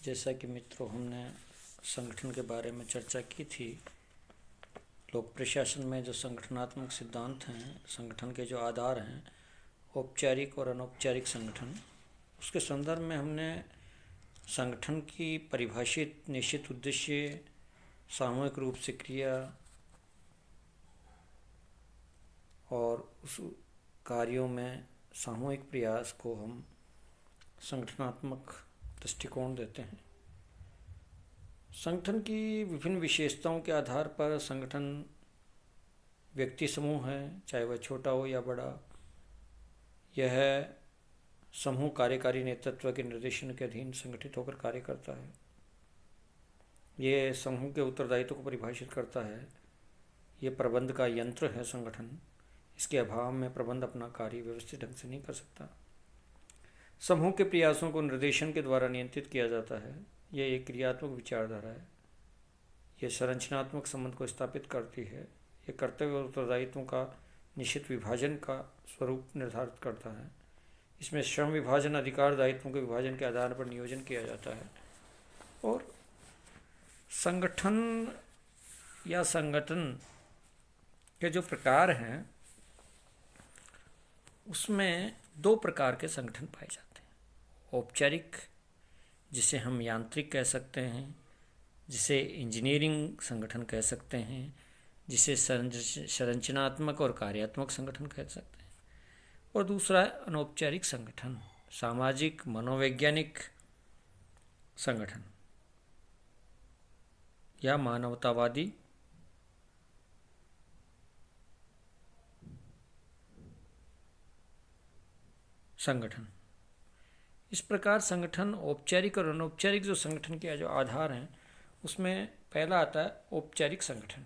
जैसा कि मित्रों हमने संगठन के बारे में चर्चा की थी। लोक प्रशासन में जो संगठनात्मक सिद्धांत हैं, संगठन के जो आधार हैं, औपचारिक और अनौपचारिक संगठन, उसके संदर्भ में हमने संगठन की परिभाषित निश्चित उद्देश्य, सामूहिक रूप से क्रिया और उस कार्यों में सामूहिक प्रयास को हम संगठनात्मक दृष्टिकोण देते हैं। संगठन की विभिन्न विशेषताओं के आधार पर संगठन व्यक्ति समूह है, चाहे वह छोटा हो या बड़ा। यह समूह कार्यकारी नेतृत्व के निर्देशन के अधीन संगठित होकर कार्य करता है। यह समूह के उत्तरदायित्व को परिभाषित करता है। यह प्रबंध का यंत्र है संगठन। इसके अभाव में प्रबंध अपना कार्य व्यवस्थित ढंग से नहीं कर सकता। समूह के प्रयासों को निर्देशन के द्वारा नियंत्रित किया जाता है। यह एक क्रियात्मक विचारधारा है। यह संरचनात्मक संबंध को स्थापित करती है। यह कर्तव्य और उत्तरदायित्वों का निश्चित विभाजन का स्वरूप निर्धारित करता है। इसमें श्रम विभाजन, अधिकार, दायित्वों के विभाजन के आधार पर नियोजन किया जाता है। और संगठन या संगठन के जो प्रकार हैं, उसमें दो प्रकार के संगठन पाए जाते हैं। औपचारिक, जिसे हम यांत्रिक कह सकते हैं, जिसे इंजीनियरिंग संगठन कह सकते हैं, जिसे संरचनात्मक और कार्यात्मक संगठन कह सकते हैं। और दूसरा है अनौपचारिक संगठन, सामाजिक, मनोवैज्ञानिक संगठन या मानवतावादी संगठन। इस प्रकार संगठन औपचारिक और अनौपचारिक जो संगठन के जो आधार हैं, उसमें पहला आता है औपचारिक संगठन।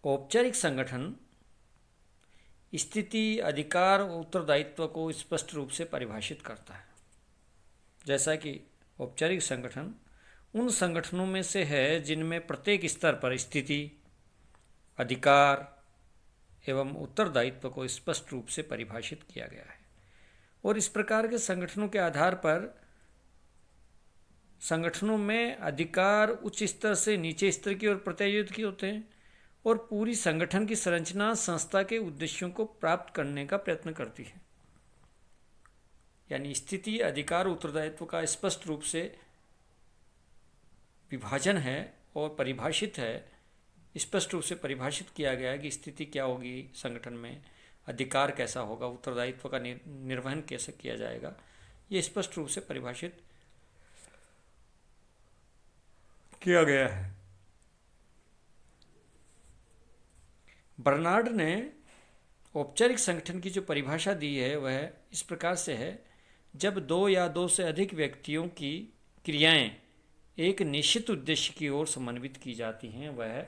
औपचारिक संगठन स्थिति, अधिकार और उत्तरदायित्व को स्पष्ट रूप से परिभाषित करता है। जैसा कि औपचारिक संगठन उन संगठनों में से है जिनमें प्रत्येक स्तर पर स्थिति, अधिकार एवं उत्तरदायित्व को स्पष्ट रूप से परिभाषित किया गया है। और इस प्रकार के संगठनों के आधार पर संगठनों में अधिकार उच्च स्तर से नीचे स्तर की ओर प्रत्यायोजित किए होते हैं और पूरी संगठन की संरचना संस्था के उद्देश्यों को प्राप्त करने का प्रयत्न करती है। यानी स्थिति, अधिकार, उत्तरदायित्व का स्पष्ट रूप से विभाजन है और परिभाषित है। स्पष्ट रूप से परिभाषित किया गया है कि स्थिति क्या होगी संगठन में, अधिकार कैसा होगा, उत्तरदायित्व का निर्वहन कैसे किया जाएगा, ये स्पष्ट रूप से परिभाषित किया गया है। बर्नार्ड ने औपचारिक संगठन की जो परिभाषा दी है वह इस प्रकार से है: जब दो या दो से अधिक व्यक्तियों की क्रियाएं एक निश्चित उद्देश्य की ओर समन्वित की जाती हैं, वह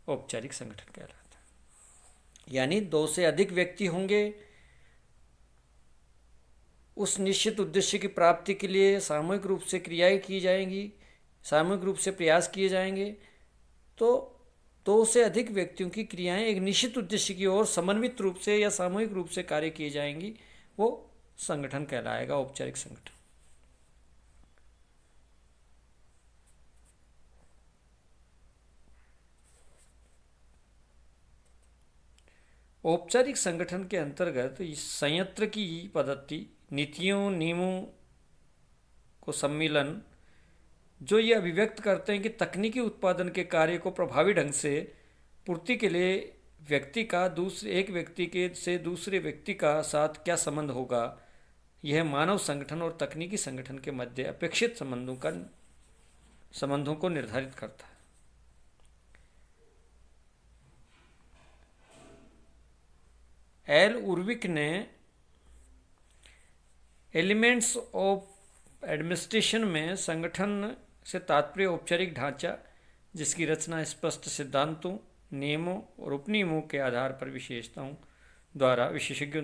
औपचारिक संगठन कहलाता है। यानी दो से अधिक व्यक्ति होंगे, उस निश्चित उद्देश्य की प्राप्ति के लिए सामूहिक रूप से क्रियाएं की जाएंगी, सामूहिक रूप से प्रयास किए जाएंगे। तो दो से अधिक व्यक्तियों की क्रियाएं एक निश्चित उद्देश्य की ओर समन्वित रूप से या सामूहिक रूप से कार्य किए जाएंगी, वो संगठन कहलाएगा, औपचारिक संगठन। औपचारिक संगठन के अंतर्गत संयंत्र की पद्धति, नीतियों, नियमों को सम्मिलन, जो ये अभिव्यक्त करते हैं कि तकनीकी उत्पादन के कार्य को प्रभावी ढंग से पूर्ति के लिए व्यक्ति का एक व्यक्ति के से दूसरे व्यक्ति का साथ क्या संबंध होगा, यह मानव संगठन और तकनीकी संगठन के मध्य अपेक्षित संबंधों को निर्धारित करता है। एल उर्विक ने एलिमेंट्स ऑफ एडमिनिस्ट्रेशन में संगठन से तात्पर्य औपचारिक ढांचा, जिसकी रचना स्पष्ट सिद्धांतों, नियमों और उपनियमों के आधार पर विशेषज्ञों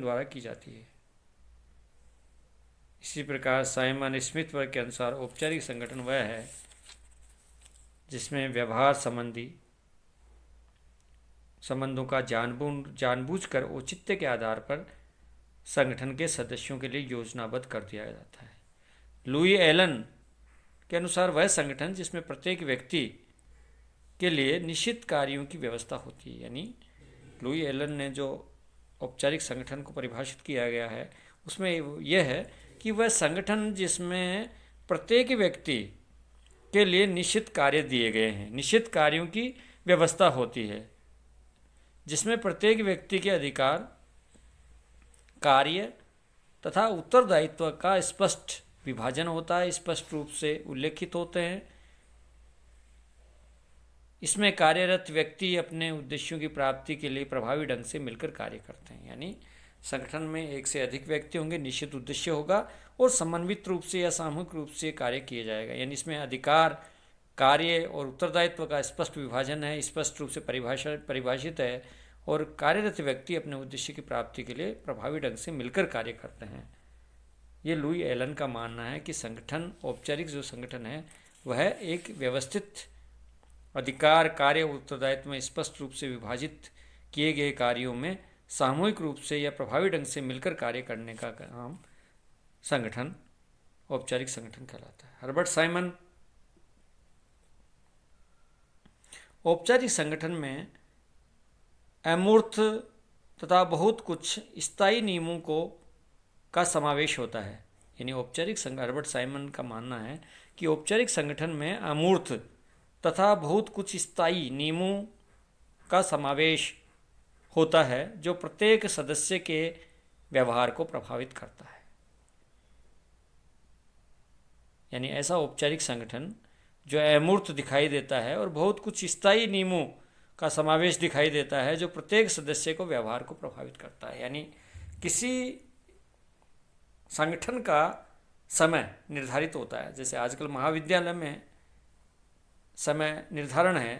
द्वारा की जाती है। इसी प्रकार साइमन स्मिथ वर्ग के अनुसार औपचारिक संगठन वह है जिसमें व्यवहार संबंधी संबंधों का जानबूझकर औचित्य के आधार पर संगठन के सदस्यों के लिए योजनाबद्ध कर दिया जाता है। लुई एलन के अनुसार वह संगठन जिसमें प्रत्येक व्यक्ति के लिए निश्चित कार्यों की व्यवस्था होती है, यानी लुई एलन ने जो औपचारिक संगठन को परिभाषित किया गया है उसमें यह है कि वह संगठन जिसमें प्रत्येक व्यक्ति के लिए निश्चित कार्य दिए गए हैं, निश्चित कार्यों की व्यवस्था होती है, जिसमें प्रत्येक व्यक्ति के अधिकार, कार्य तथा उत्तरदायित्व का स्पष्ट विभाजन होता है, स्पष्ट रूप से उल्लेखित होते हैं। इसमें कार्यरत व्यक्ति अपने उद्देश्यों की प्राप्ति के लिए प्रभावी ढंग से मिलकर कार्य करते हैं, यानी संगठन में एक से अधिक व्यक्ति होंगे, निश्चित उद्देश्य होगा और समन्वित रूप से या सामूहिक रूप से कार्य किया जाएगा, यानी इसमें अधिकार, कार्य और उत्तरदायित्व का स्पष्ट विभाजन है, स्पष्ट रूप से परिभाषित है और कार्यरत व्यक्ति अपने उद्देश्य की प्राप्ति के लिए प्रभावी ढंग से मिलकर कार्य करते हैं। ये लुई एलन का मानना है कि संगठन, औपचारिक जो संगठन है वह एक व्यवस्थित अधिकार, कार्य, उत्तरदायित्व में स्पष्ट रूप से विभाजित किए गए कार्यों में सामूहिक रूप से या प्रभावी ढंग से मिलकर कार्य करने का काम संगठन, औपचारिक संगठन कहलाता है। हर्बर्ट साइमन औपचारिक संगठन में अमूर्त तथा बहुत कुछ स्थायी नियमों का समावेश होता है, यानी औपचारिक हर्बर्ट साइमन का मानना है कि औपचारिक संगठन में अमूर्त तथा बहुत कुछ स्थायी नियमों का समावेश होता है जो प्रत्येक सदस्य के व्यवहार को प्रभावित करता है। यानी ऐसा औपचारिक संगठन जो अमूर्त दिखाई देता है और बहुत कुछ स्थायी नियमों का समावेश दिखाई देता है जो प्रत्येक सदस्य को व्यवहार को प्रभावित करता है। यानी किसी संगठन का समय निर्धारित होता है, जैसे आजकल महाविद्यालय में समय निर्धारण है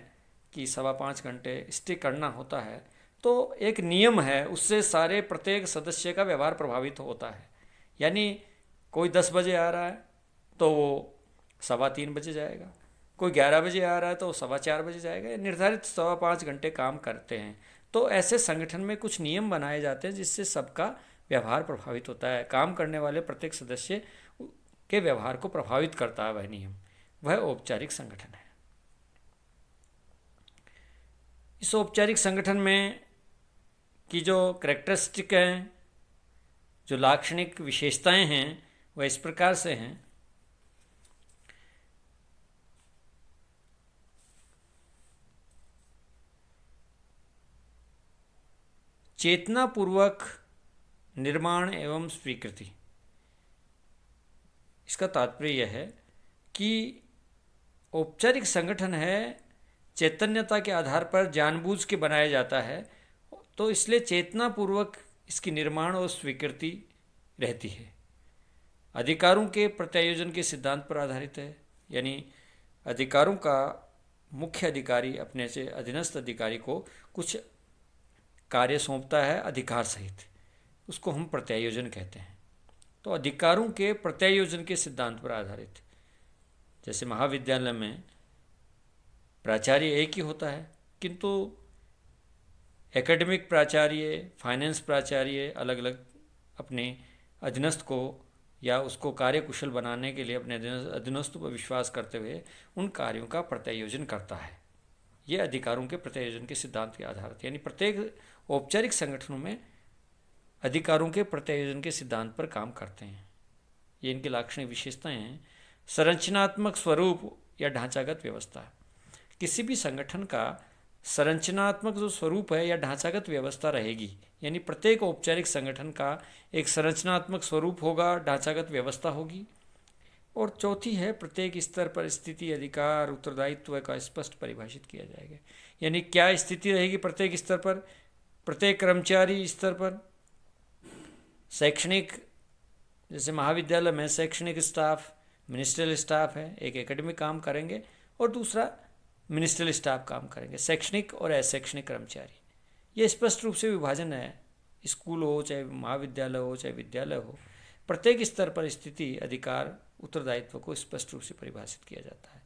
कि 5.25 घंटे स्टे करना होता है, तो एक नियम है, उससे सारे प्रत्येक सदस्य का व्यवहार प्रभावित होता है। यानी कोई 10 बजे आ रहा है तो वो 3:15 बजे जाएगा, कोई 11 बजे आ रहा है तो 4:15 बजे जाएगा, निर्धारित 5.25 घंटे काम करते हैं। तो ऐसे संगठन में कुछ नियम बनाए जाते हैं जिससे सबका व्यवहार प्रभावित होता है, काम करने वाले प्रत्येक सदस्य के व्यवहार को प्रभावित करता है वह नियम, वह औपचारिक संगठन है। इस औपचारिक संगठन में की जो कैरेक्टरिस्टिक हैं, जो लाक्षणिक विशेषताएं हैं, वह इस प्रकार से हैं। चेतनापूर्वक निर्माण एवं स्वीकृति। इसका तात्पर्य यह है कि औपचारिक संगठन है चैतन्यता के आधार पर जानबूझ के बनाया जाता है, तो इसलिए चेतनापूर्वक इसकी निर्माण और स्वीकृति रहती है। अधिकारों के प्रत्यायोजन के सिद्धांत पर आधारित है, यानी अधिकारों का मुख्य अधिकारी अपने से अधीनस्थ अधिकारी को कुछ कार्य सौंपता है अधिकार सहित, उसको हम प्रत्यायोजन कहते हैं। तो अधिकारों के प्रत्यायोजन के सिद्धांत पर आधारित, जैसे महाविद्यालय में प्राचार्य एक ही होता है, किंतु एकेडमिक प्राचार्य, फाइनेंस प्राचार्य अलग अलग अपने अधीनस्थ को या उसको कार्य कुशल बनाने के लिए अपने अधीनस्थ पर विश्वास करते हुए उन कार्यों का प्रत्यायोजन करता है। ये अधिकारों के प्रत्यायोजन के सिद्धांत के आधार, यानी प्रत्येक औपचारिक संगठनों में अधिकारों के प्रत्यायोजन के सिद्धांत पर काम करते हैं। ये इनकी लाक्षणिक विशेषताएं हैं। संरचनात्मक स्वरूप या ढांचागत व्यवस्था। किसी भी संगठन का संरचनात्मक जो स्वरूप है या ढांचागत व्यवस्था रहेगी, यानी प्रत्येक औपचारिक संगठन का एक संरचनात्मक स्वरूप होगा, ढांचागत व्यवस्था होगी। और चौथी है प्रत्येक स्तर पर स्थिति, अधिकार, उत्तरदायित्व का स्पष्ट परिभाषित किया जाएगा। यानी क्या स्थिति रहेगी प्रत्येक स्तर पर, प्रत्येक कर्मचारी स्तर पर। शैक्षणिक, जैसे महाविद्यालय में शैक्षणिक स्टाफ, मिनिस्ट्रियल स्टाफ है, एक एकेडमिक काम करेंगे और दूसरा मिनिस्ट्रियल स्टाफ काम करेंगे, शैक्षणिक और अशैक्षणिक कर्मचारी। ये स्पष्ट रूप से विभाजन है, स्कूल हो चाहे महाविद्यालय हो चाहे विद्यालय हो, प्रत्येक स्तर पर स्थिति, अधिकार, उत्तरदायित्व को स्पष्ट रूप से परिभाषित किया जाता है।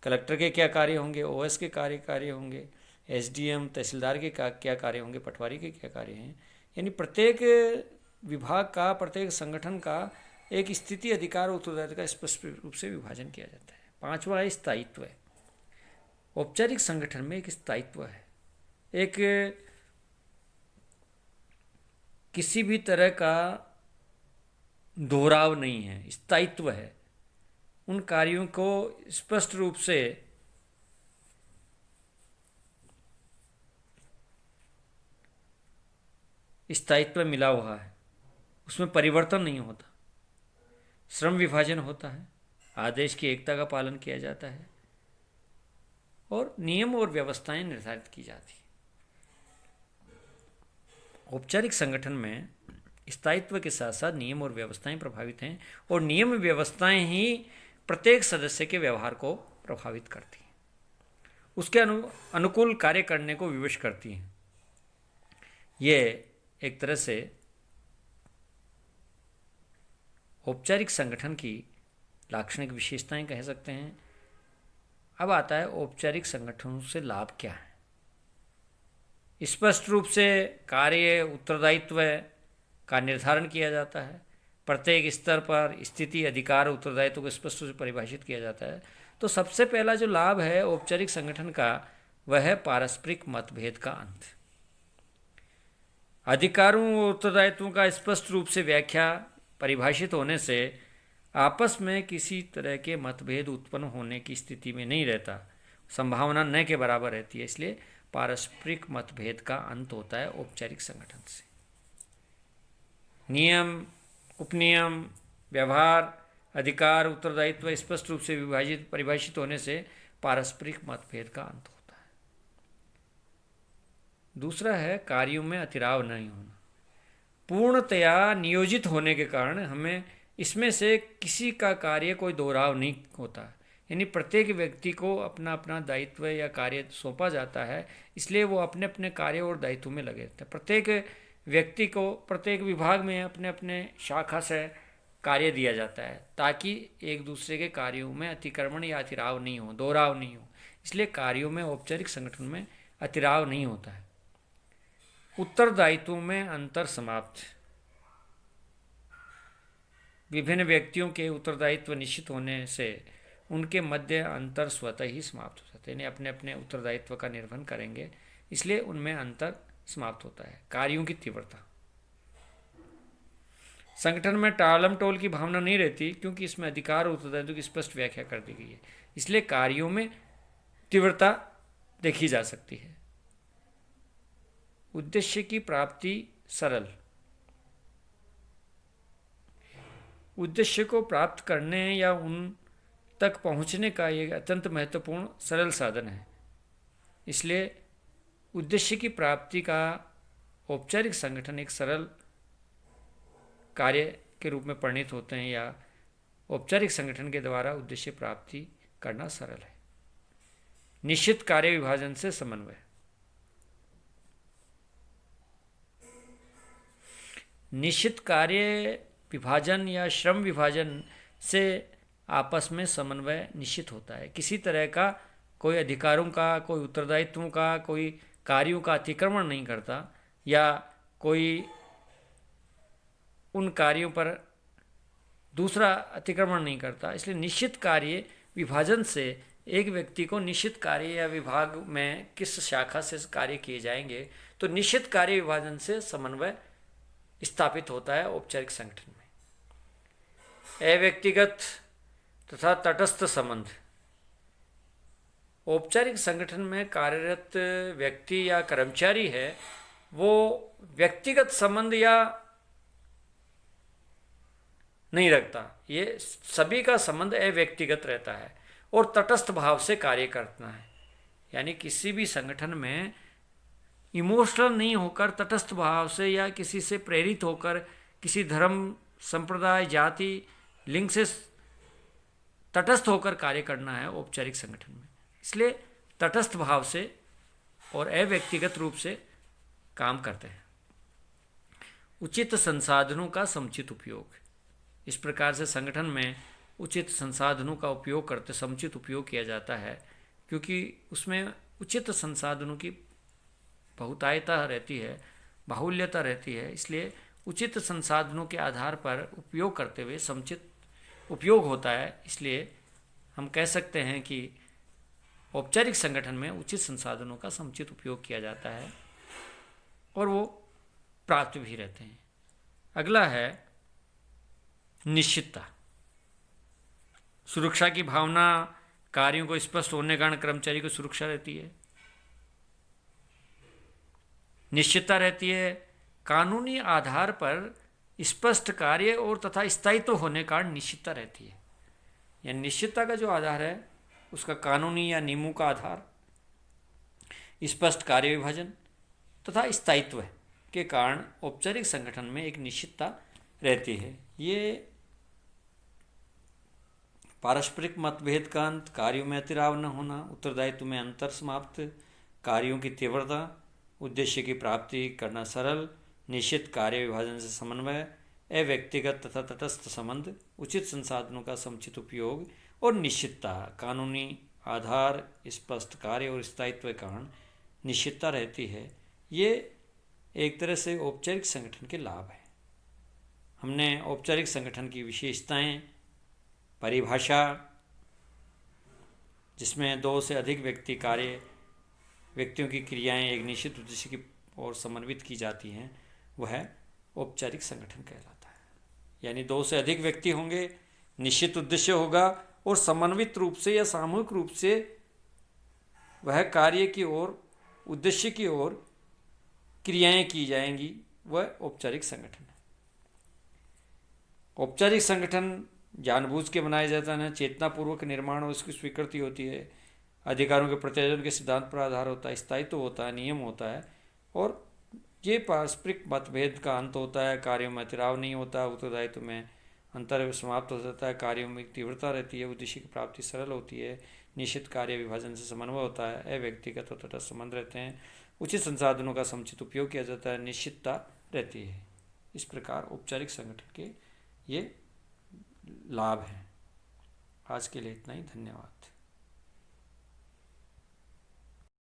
कलेक्टर के क्या कार्य होंगे, ओएस के कार्य होंगे, एसडीएम तहसीलदार के क्या कार्य होंगे, पटवारी के क्या कार्य हैं, यानी प्रत्येक विभाग का, प्रत्येक संगठन का एक स्थिति, अधिकार और उत्तरदायित्व का स्पष्ट रूप से विभाजन किया जाता है। पांचवा है स्थायित्व। औपचारिक संगठन में एक स्थायित्व है, एक किसी भी तरह का दोहराव नहीं है, स्थायित्व है। उन कार्यों को स्पष्ट रूप से स्थायित्व मिला हुआ है, उसमें परिवर्तन नहीं होता। श्रम विभाजन होता है, आदेश की एकता का पालन किया जाता है और नियम और व्यवस्थाएं निर्धारित की जाती हैं। औपचारिक संगठन में स्थायित्व के साथ साथ नियम और व्यवस्थाएं प्रभावित हैं और नियम व्यवस्थाएं ही प्रत्येक सदस्य के व्यवहार को प्रभावित करती हैं, उसके अनुकूल कार्य करने को विवश करती हैं। ये एक तरह से औपचारिक संगठन की लाक्षणिक विशेषताएं कह सकते हैं। अब आता है औपचारिक संगठनों से लाभ क्या है। स्पष्ट रूप से कार्य उत्तरदायित्व का निर्धारण किया जाता है, प्रत्येक स्तर पर स्थिति, अधिकार, उत्तरदायित्व को स्पष्ट रूप से परिभाषित किया जाता है। तो सबसे पहला जो लाभ है औपचारिक संगठन का, वह है पारस्परिक मतभेद का अंत। अधिकारों और उत्तरदायित्वों का स्पष्ट रूप से व्याख्या परिभाषित होने से आपस में किसी तरह के मतभेद उत्पन्न होने की स्थिति में नहीं रहता, संभावना न के बराबर रहती है। इसलिए पारस्परिक मतभेद का अंत होता है औपचारिक संगठन से। नियम, उपनियम, व्यवहार, अधिकार, उत्तरदायित्व स्पष्ट रूप से परिभाषित होने से पारस्परिक मतभेद का अंत होता है। दूसरा है कार्यों में अतिराव नहीं होना। पूर्णतया नियोजित होने के कारण हमें इसमें से किसी का कार्य कोई दोहराव नहीं होता, यानी प्रत्येक व्यक्ति को अपना अपना दायित्व या कार्य सौंपा जाता है, इसलिए वो अपने अपने कार्य और दायित्व में लगे रहते हैं। प्रत्येक व्यक्ति को प्रत्येक विभाग में अपने अपने शाखा से कार्य दिया जाता है ताकि एक दूसरे के कार्यों में अतिक्रमण या अतिराव नहीं हो, दोहराव नहीं हो। इसलिए कार्यों में औपचारिक संगठन में अतिराव नहीं होता है। उत्तरदायित्वों में अंतर समाप्त। विभिन्न व्यक्तियों के उत्तरदायित्व निश्चित होने से उनके मध्य अंतर स्वतः ही समाप्त हो जाते हैं, यानी अपने अपने उत्तरदायित्व का निर्वहन करेंगे, इसलिए उनमें अंतर समाप्त होता है। कार्यों की तीव्रता। संगठन में टालम टोल की भावना नहीं रहती क्योंकि इसमें अधिकार और उत्तरदायित्व की स्पष्ट व्याख्या कर दी गई है, इसलिए कार्यों में तीव्रता देखी जा सकती है। उद्देश्य की प्राप्ति सरल। उद्देश्य को प्राप्त करने या उन तक पहुंचने का एक अत्यंत महत्वपूर्ण सरल साधन है, इसलिए उद्देश्य की प्राप्ति का औपचारिक संगठन एक सरल कार्य के रूप में परिणित होते हैं, या औपचारिक संगठन के द्वारा उद्देश्य प्राप्ति करना सरल है। निश्चित कार्य विभाजन से समन्वय। निश्चित कार्य विभाजन या श्रम विभाजन से आपस में समन्वय निश्चित होता है। किसी तरह का कोई अधिकारों का, कोई उत्तरदायित्वों का, कोई कार्यों का अतिक्रमण नहीं करता या कोई उन कार्यों पर दूसरा अतिक्रमण नहीं करता। इसलिए निश्चित कार्य विभाजन से एक व्यक्ति को निश्चित कार्य या विभाग में किस शाखा से कार्य किए जाएंगे, तो निश्चित कार्य विभाजन से समन्वय स्थापित होता है औपचारिक संगठन में। अव्यक्तिगत तथा तटस्थ संबंध। औपचारिक संगठन में कार्यरत व्यक्ति या कर्मचारी है, वो व्यक्तिगत संबंध या नहीं रखता, ये सभी का संबंध अव्यक्तिगत रहता है और तटस्थ भाव से कार्य करना है। यानी किसी भी संगठन में इमोशनल नहीं होकर तटस्थ भाव से या किसी से प्रेरित होकर, किसी धर्म, संप्रदाय, जाति, लिंग से तटस्थ होकर कार्य करना है औपचारिक संगठन में। इसलिए तटस्थ भाव से और अव्यक्तिगत रूप से काम करते हैं। उचित संसाधनों का समुचित उपयोग। इस प्रकार से संगठन में उचित संसाधनों का उपयोग करते समुचित उपयोग किया जाता है, क्योंकि उसमें उचित संसाधनों की बहुतायता रहती है, बाहुल्यता रहती है। इसलिए उचित संसाधनों के आधार पर उपयोग करते हुए समुचित उपयोग होता है। इसलिए हम कह सकते हैं कि औपचारिक संगठन में उचित संसाधनों का समुचित उपयोग किया जाता है और वो प्राप्त भी रहते हैं। अगला है निश्चितता। सुरक्षा की भावना, कार्यों को स्पष्ट होने के कारण कर्मचारी को सुरक्षा रहती है, निश्चितता रहती है। कानूनी आधार पर स्पष्ट कार्य और तथा स्थायित्व होने के कारण निश्चितता रहती है। या निश्चितता का जो आधार है उसका कानूनी या नियमों का आधार, स्पष्ट कार्य विभाजन तथा स्थायित्व के कारण औपचारिक संगठन में एक निश्चितता रहती है। ये पारस्परिक मतभेद का अंत, कार्यों में अतिराव न होना, उत्तरदायित्व में अंतर समाप्त, कार्यों की तीव्रता, उद्देश्य की प्राप्ति करना सरल, निश्चित कार्य विभाजन से समन्वय, अव्यक्तिगत तथा तटस्थ संबंध, उचित संसाधनों का समुचित उपयोग और निश्चितता, कानूनी आधार, स्पष्ट कार्य और स्थायित्व के कारण निश्चितता रहती है। ये एक तरह से औपचारिक संगठन के लाभ हैं। हमने औपचारिक संगठन की विशेषताएं, परिभाषा, जिसमें 2 से अधिक व्यक्तियों की क्रियाएं एक निश्चित उद्देश्य की ओर समन्वित की जाती हैं, वह औपचारिक संगठन कहलाता है। यानी 2 से अधिक व्यक्ति होंगे, निश्चित उद्देश्य होगा और समन्वित रूप से या सामूहिक रूप से वह कार्य की ओर, उद्देश्य की ओर क्रियाएं की जाएंगी, वह औपचारिक संगठन है। औपचारिक संगठन जानबूझ के बनाया जाता है, चेतनापूर्वक निर्माण और उसकी स्वीकृति होती है, अधिकारों के प्रत्यायोजन के सिद्धांत पर आधार होता है, स्थायित्व होता है, नियम होता है और ये पारस्परिक मतभेद का अंत होता है, कार्यों में अतिराव नहीं होता, उत्तरदायित्व में अंतर समाप्त हो जाता है, कार्यों में तीव्रता रहती है, उद्देश्य की प्राप्ति सरल होती है, निश्चित कार्य विभाजन से समन्वय होता है, अव्यक्तिगत और तटस्थ संबंध रहते हैं, उचित संसाधनों का समुचित उपयोग किया जाता है, निश्चितता रहती है। इस प्रकार औपचारिक संगठन के ये लाभ हैं। आज के लिए इतना ही। धन्यवाद।